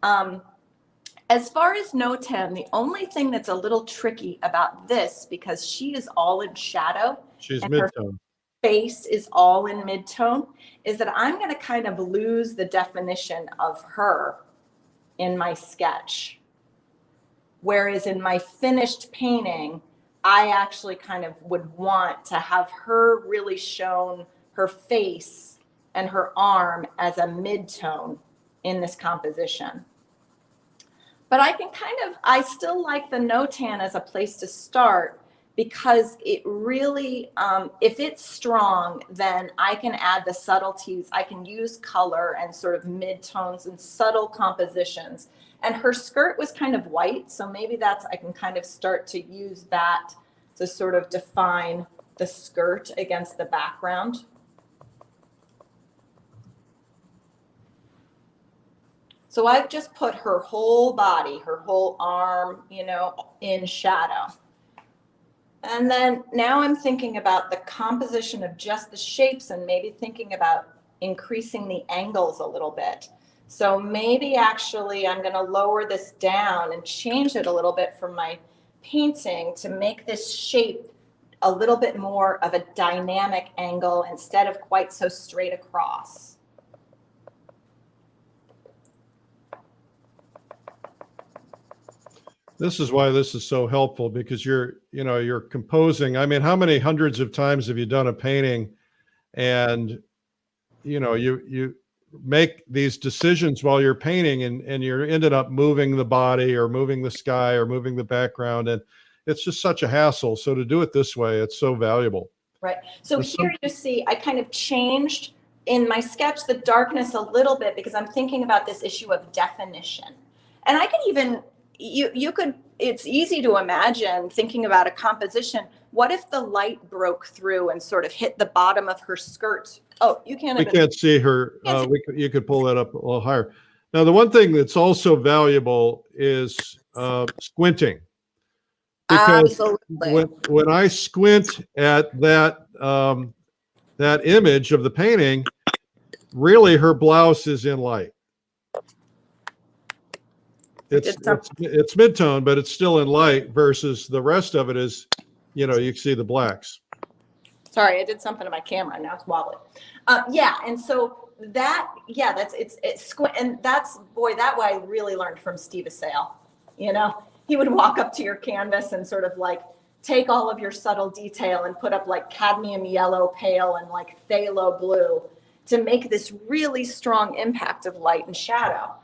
As far as no-tan, the only thing that's a little tricky about this, because she is all in shadow, She's and her midtone. face is all in mid-tone, is that I'm going to kind of lose the definition of her in my sketch. Whereas in my finished painting, I actually kind of would want to have her really shown, her face and her arm as a mid-tone in this composition. But I still like the no-tan as a place to start, because it really, if it's strong, then I can add the subtleties. I can use color and sort of mid-tones and subtle compositions. And her skirt was kind of white, so maybe I can kind of start to use that to sort of define the skirt against the background. So I've just put her whole body, her whole arm, you know, in shadow. And then now I'm thinking about the composition of just the shapes and maybe thinking about increasing the angles a little bit. So maybe actually I'm going to lower this down and change it a little bit from my painting to make this shape a little bit more of a dynamic angle instead of quite so straight across. This is why this is so helpful, because you're composing. I mean, how many hundreds of times have you done a painting and you make these decisions while you're painting and you're ended up moving the body or moving the sky or moving the background, and it's just such a hassle. So to do it this way, it's so valuable. Right. So here you see I kind of changed in my sketch the darkness a little bit because I'm thinking about this issue of definition. And I could even you could, it's easy to imagine thinking about a composition. What if the light broke through and sort of hit the bottom of her skirt? Oh, you can't. We can't see her. You could pull that up a little higher. Now, the one thing that's also valuable is squinting. Because when I squint at that that image of the painting, really her blouse is in light. It's mid-tone, but it's still in light versus the rest of it is, you can see the blacks. Sorry, I did something to my camera. Now it's wobbly. Yeah, and so that, yeah, it's squint, and that's, boy, that way I really learned from Steve Assail. He would walk up to your canvas and sort of like take all of your subtle detail and put up like cadmium yellow pale and like phthalo blue to make this really strong impact of light and shadow.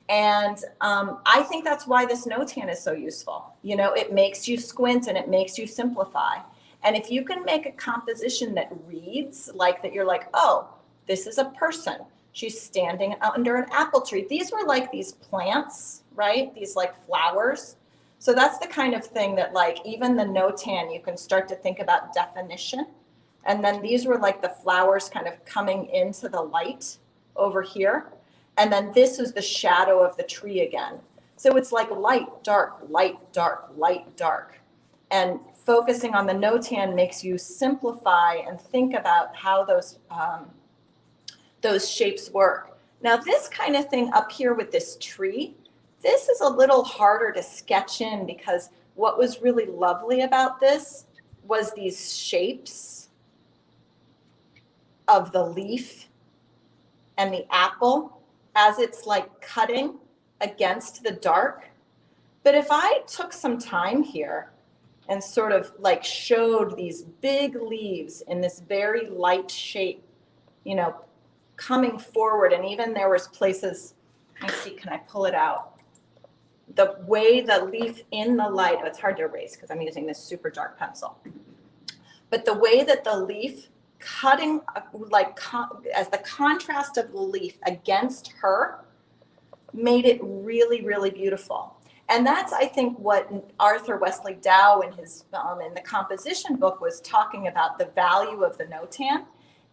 And I think that's why this no-tan is so useful. It makes you squint and it makes you simplify. And if you can make a composition that reads like that, you're like, oh, this is a person. She's standing under an apple tree. These were like these plants, right? These like flowers. So that's the kind of thing that like even the no-tan, you can start to think about definition. And then these were like the flowers kind of coming into the light over here. And then this is the shadow of the tree again. So it's like light, dark, light, dark, light, dark. And focusing on the no-tan makes you simplify and think about how those shapes work. Now this kind of thing up here with this tree, this is a little harder to sketch in because what was really lovely about this was these shapes of the leaf and the apple as it's like cutting against the dark. But if I took some time here and sort of like showed these big leaves in this very light shape, coming forward, and even there was places, let me see, can I pull it out? The way the leaf in the light, it's hard to erase because I'm using this super dark pencil. But the way that the leaf cutting as the contrast of the leaf against her made it really, really beautiful. And that's, I think, what Arthur Wesley Dow in his in the composition book was talking about. The value of the no-tan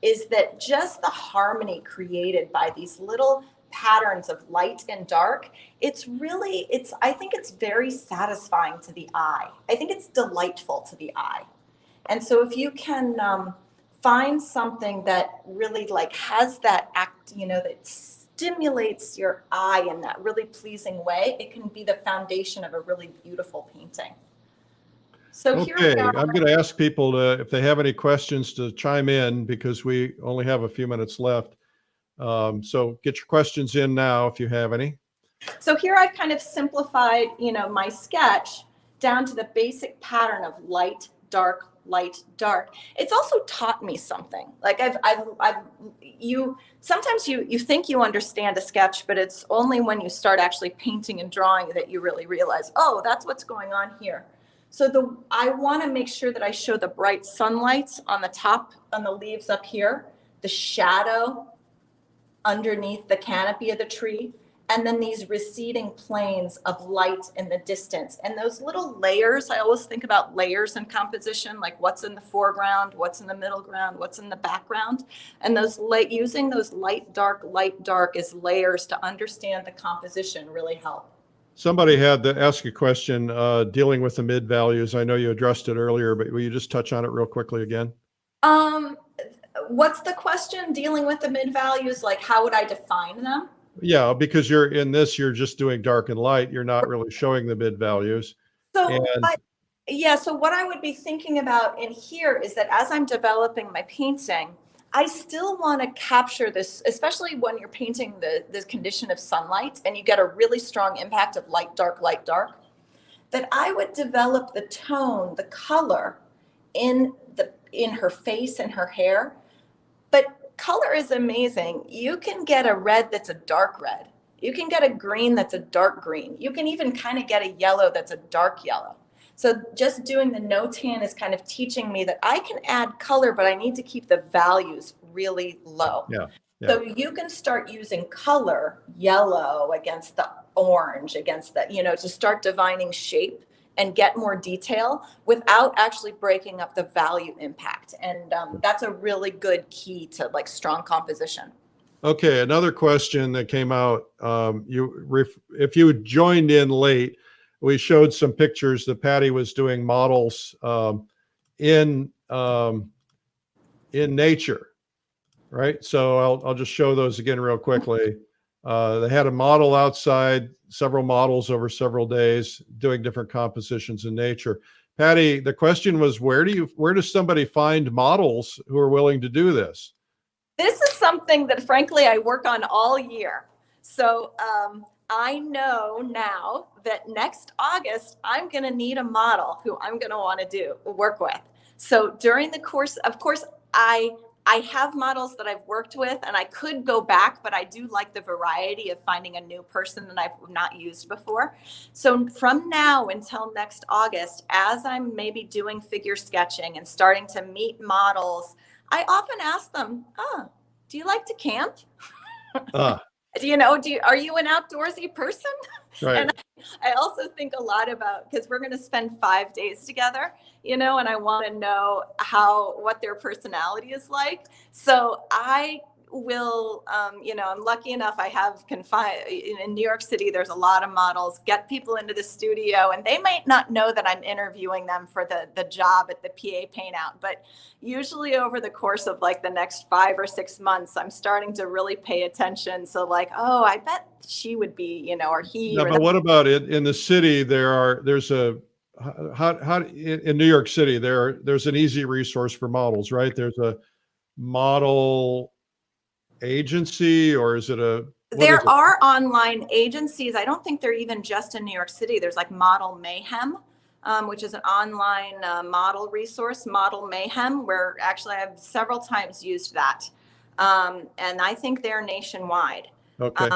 is that just the harmony created by these little patterns of light and dark, I think it's very satisfying to the eye. I think it's delightful to the eye. And so if you can find something that really like has that act, that stimulates your eye in that really pleasing way, it can be the foundation of a really beautiful painting. So here we are. I'm going to ask people if they have any questions to chime in because we only have a few minutes left. So get your questions in now if you have any. So here I've kind of simplified, my sketch down to the basic pattern of light, dark, light, dark. It's also taught me something. Like sometimes you think you understand a sketch, but it's only when you start actually painting and drawing that you really realize, oh, that's what's going on here. So I want to make sure that I show the bright sunlight on the top, on the leaves up here, the shadow underneath the canopy of the tree, and then these receding planes of light in the distance. And those little layers, I always think about layers in composition, like what's in the foreground, what's in the middle ground, what's in the background. And those using those light, dark as layers to understand the composition really help. Somebody had to ask a question dealing with the mid values. I know you addressed it earlier, but will you just touch on it real quickly again? What's the question? Dealing with the mid values, like how would I define them? Yeah, because you're in this, you're just doing dark and light. You're not really showing the mid values. So, so what I would be thinking about in here is that as I'm developing my painting, I still want to capture this, especially when you're painting the condition of sunlight and you get a really strong impact of light, dark, that I would develop the tone, the color in her face and her hair. But color is amazing. You can get a red that's a dark red. You can get a green that's a dark green. You can even kind of get a yellow that's a dark yellow. So just doing the no tan is kind of teaching me that I can add color, but I need to keep the values really low. Yeah. So you can start using color, yellow against the orange, against the, to start divining shape and get more detail without actually breaking up the value impact. And that's a really good key to like strong composition. Okay, another question that came out. If you joined in late, we showed some pictures that Patty was doing models in nature, right? So I'll just show those again real quickly. They had a model outside, several models over several days, doing different compositions in nature. Patty, the question was, where does somebody find models who are willing to do this? This is something that, frankly, I work on all year. So I know now that next August, I'm going to need a model who I'm going to want to work with. So during the course, of course, I have models that I've worked with and I could go back, but I do like the variety of finding a new person that I've not used before. So from now until next August, as I'm maybe doing figure sketching and starting to meet models, I often ask them, do you like to camp? Are you an outdoorsy person? Right. And I also think a lot about, because we're going to spend 5 days together, and I want to know what their personality is like. So I will, I'm lucky enough, I have in New York City, there's a lot of models, get people into the studio, and they might not know that I'm interviewing them for the job at the PA paint out, but usually over the course of like the next 5 or 6 months, I'm starting to really pay attention. So like, I bet she would be, or he. No, but what about it in the city? There's in New York City, there's an easy resource for models, right? There's a model agency, or is it there are online agencies. I don't think they're even just in New York City. There's like Model Mayhem, which is an online model resource, Model Mayhem, where actually I have several times used that. And I think they're nationwide. Okay.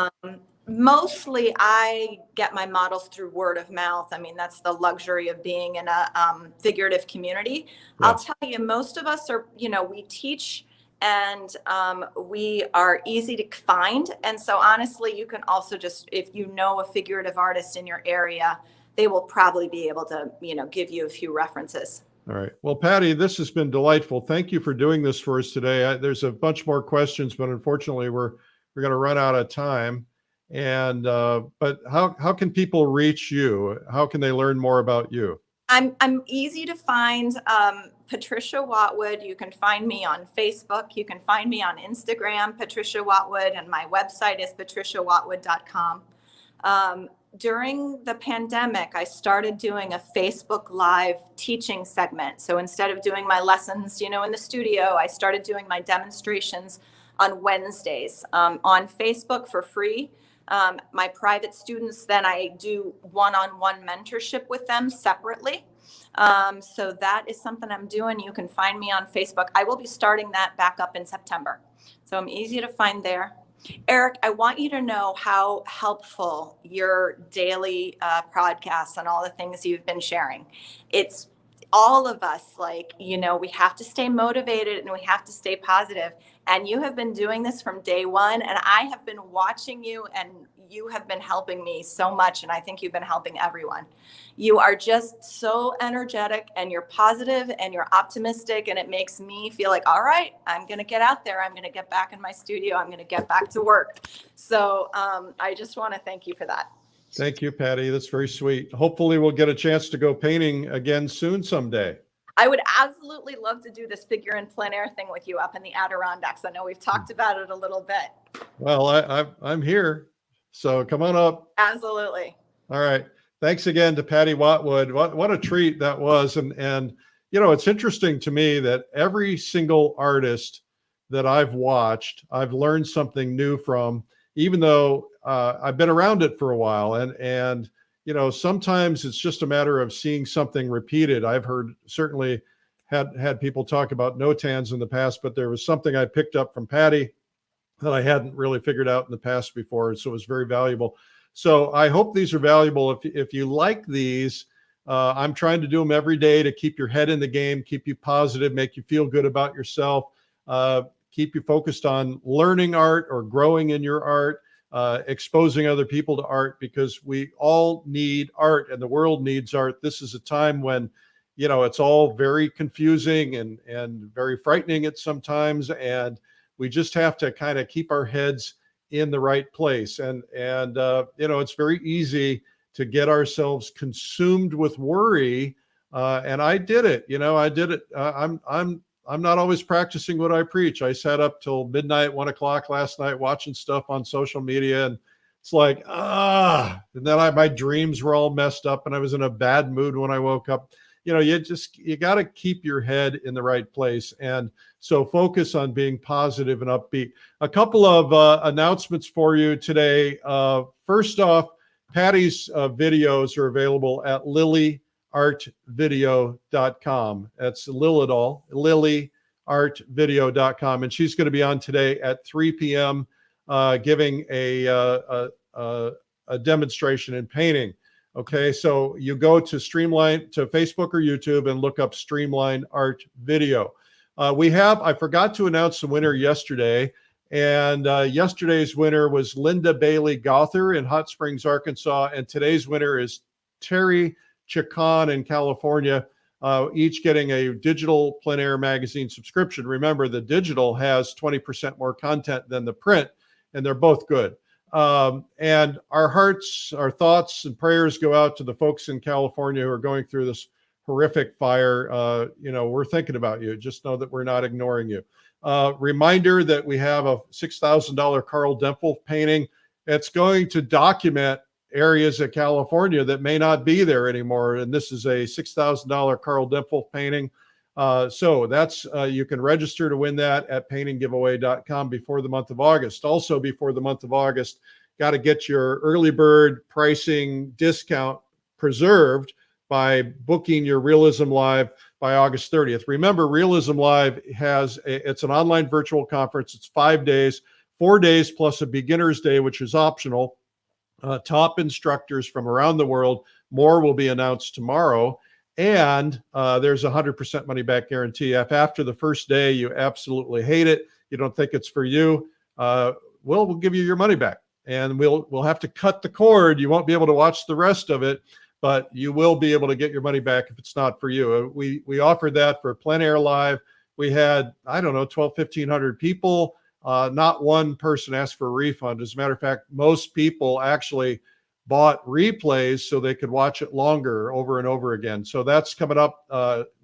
Mostly I get my models through word of mouth. I mean, that's the luxury of being in a figurative community. Yeah. I'll tell you, most of us are, we teach and we are easy to find. And so honestly, you can also just, if you know a figurative artist in your area, they will probably be able to, give you a few references. All right. Well, Patty, this has been delightful. Thank you for doing this for us today. There's a bunch more questions, but unfortunately we're going to run out of time. And but how can people reach you? How can they learn more about you? I'm easy to find. Patricia Watwood. You can find me on Facebook. You can find me on Instagram, Patricia Watwood, and my website is patriciawatwood.com. During the pandemic, I started doing a Facebook Live teaching segment. So instead of doing my lessons, in the studio, I started doing my demonstrations on Wednesdays on Facebook for free. My private students, then I do one-on-one mentorship with them separately. So that is something I'm doing. You can find me on Facebook. I will be starting that back up in September. So I'm easy to find there. Eric, I want you to know how helpful your daily podcasts and all the things you've been sharing. all of us, like, you know, we have to stay motivated and we have to stay positive. And you have been doing this from day one. And I have been watching you, and you have been helping me so much. And I think you've been helping everyone. You are just so energetic, and you're positive and you're optimistic. And it makes me feel like, all right, I'm going to get out there. I'm going to get back in my studio. I'm going to get back to work. So I just want to thank you for that. Thank you, Patty. That's very sweet. Hopefully we'll get a chance to go painting again soon someday. I would absolutely love to do this figure in plein air thing with you up in the Adirondacks. I know we've talked about it a little bit. Well, I'm here, so come on up. Absolutely. All right. Thanks again to Patty Watwood. What a treat that was. And you know, it's interesting to me that every single artist that I've watched, I've learned something new from, even though I've been around it for a while. And you know, sometimes it's just a matter of seeing something repeated. I've certainly had people talk about notans in the past, but there was something I picked up from Patty that I hadn't really figured out in the past before. And so it was very valuable. So I hope these are valuable. If you like these, I'm trying to do them every day to keep your head in the game, keep you positive, make you feel good about yourself, keep you focused on learning art or growing in your art, exposing other people to art, because we all need art and the world needs art. This is a time when, you know, it's all very confusing and very frightening at sometimes. And we just have to kind of keep our heads in the right place. And you know, it's very easy to get ourselves consumed with worry. And I did it, you know, I did it. I'm not always practicing what I preach. I sat up till midnight, 1 o'clock last night, watching stuff on social media. And it's like, and then my dreams were all messed up and I was in a bad mood when I woke up. You know, you got to keep your head in the right place. And so focus on being positive and upbeat. A couple of announcements for you today. First off, Patty's videos are available at lilyartvideo.com. That's Lilidol, lilyartvideo.com. And she's going to be on today at 3 p.m. Giving a demonstration in painting. Okay, so you go to Facebook or YouTube and look up Streamline Art Video. I forgot to announce the winner yesterday. And yesterday's winner was Linda Bailey Gauther in Hot Springs, Arkansas. And today's winner is Terry Chacon in California, each getting a digital plein air magazine subscription. Remember, the digital has 20% more content than the print, and they're both good. And our hearts, our thoughts and prayers go out to the folks in California who are going through this horrific fire. You know, we're thinking about you. Just know that we're not ignoring you. Reminder that we have a $6,000 Carl Dempel painting. It's going to document areas of California that may not be there anymore. And this is a $6,000 Carl Dempel painting. So that's, you can register to win that at paintinggiveaway.com before the month of August. Also before the month of August, got to get your early bird pricing discount preserved by booking your Realism Live by August 30th. Remember, Realism Live it's an online virtual conference. It's 5 days, 4 days plus a beginner's day, which is optional. Top instructors from around the world. More will be announced tomorrow. And there's a 100% money back guarantee. If after the first day you absolutely hate it, you don't think it's for you, we'll give you your money back. And we'll have to cut the cord. You won't be able to watch the rest of it, but you will be able to get your money back if it's not for you. We offered that for Plein Air Live. We had, I don't know, 1,200 people. Not one person asked for a refund. As a matter of fact, most people actually bought replays so they could watch it longer over and over again. So that's coming up.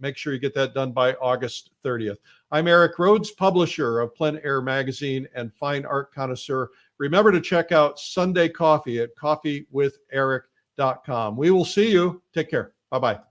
Make sure you get that done by August 30th. I'm Eric Rhoads, publisher of Plein Air Magazine and fine art connoisseur. Remember to check out Sunday Coffee at coffeewitheric.com. We will see you. Take care. Bye-bye.